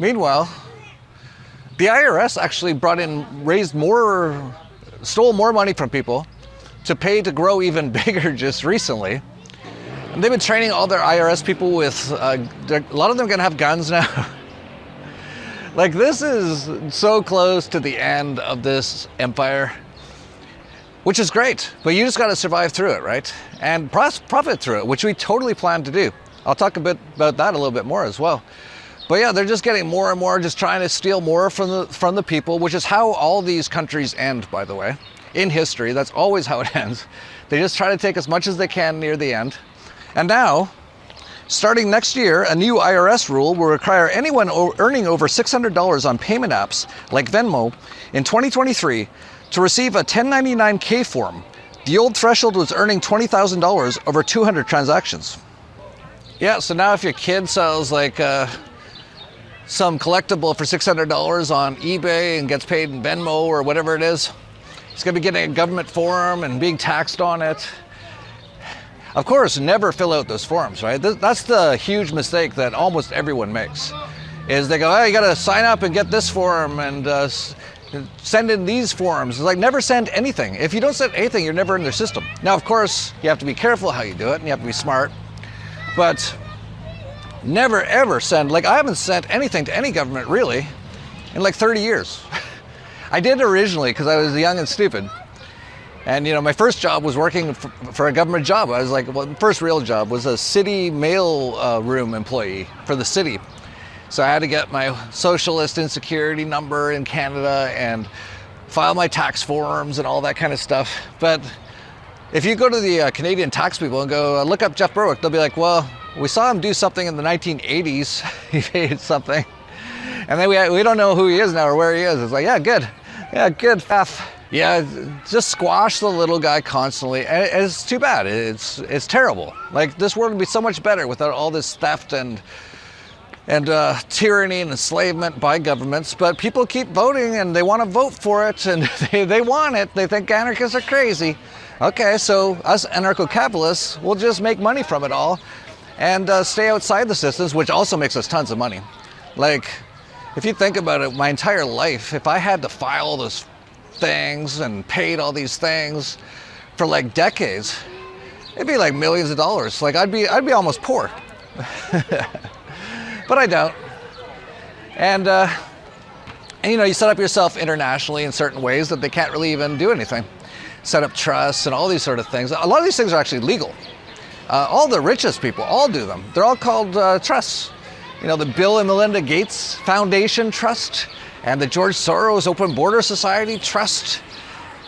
Meanwhile, the IRS actually stole more money from people to pay to grow even bigger just recently. And they've been training all their IRS people with, a lot of them are gonna have guns now. Like, this is so close to the end of this empire, which is great, but you just gotta survive through it, right? And profit through it, which we totally plan to do. I'll talk a bit about that a little bit more as well. But yeah, they're just getting more and more, just trying to steal more from the people, which is how all these countries end, by the way. In history, that's always how it ends. They just try to take as much as they can near the end. And now, starting next year, a new IRS rule will require anyone earning over $600 on payment apps like Venmo in 2023 to receive a 1099-K form. The old threshold was earning $20,000 over 200 transactions. Yeah, so now if your kid sells like some collectible for $600 on eBay and gets paid in Venmo or whatever it is, he's gonna be getting a government form and being taxed on it. Of course, never fill out those forms, right? That's the huge mistake that almost everyone makes, is they go, oh, you gotta sign up and get this form and send in these forms. It's like, never send anything. If you don't send anything, you're never in their system. Now, of course, you have to be careful how you do it and you have to be smart, but never ever send, like I haven't sent anything to any government really in like 30 years. I did originally because I was young and stupid. And you know, my first job was working for a government job. I was like, well, the first real job was a city mail room employee for the city. So I had to get my socialist insecurity number in Canada and file my tax forms and all that kind of stuff. But if you go to the Canadian tax people and go, look up Jeff Berwick, they'll be like, well, we saw him do something in the 1980s. He paid something. And then we don't know who he is now or where he is. It's like, yeah, good. Yeah, good. Yeah, just squash the little guy constantly. And it's too bad. It's terrible. Like, this world would be so much better without all this theft and tyranny and enslavement by governments. But people keep voting and they want to vote for it and they want it. They think anarchists are crazy. Okay, so us anarcho-capitalists will just make money from it all and stay outside the systems, which also makes us tons of money. Like, if you think about it, my entire life, if I had to file those things and paid all these things for like decades, it'd be like millions of dollars. Like, I'd be almost poor. But I don't. And you know, you set up yourself internationally in certain ways that they can't really even do anything. Set up trusts and all these sort of things. A lot of these things are actually legal. All the richest people all do them. They're all called trusts. You know, the Bill and Melinda Gates Foundation Trust and the George Soros Open Border Society Trust,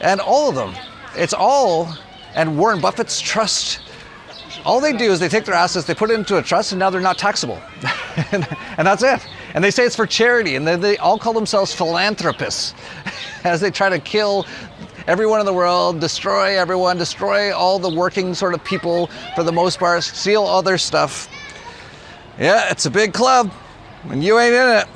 and all of them. It's all, and Warren Buffett's trust. All they do is they take their assets, they put it into a trust, and now they're not taxable. and that's it. And they say it's for charity, and they all call themselves philanthropists as they try to kill everyone in the world, destroy everyone, destroy all the working sort of people for the most part, steal all their stuff. Yeah, it's a big club, and you ain't in it.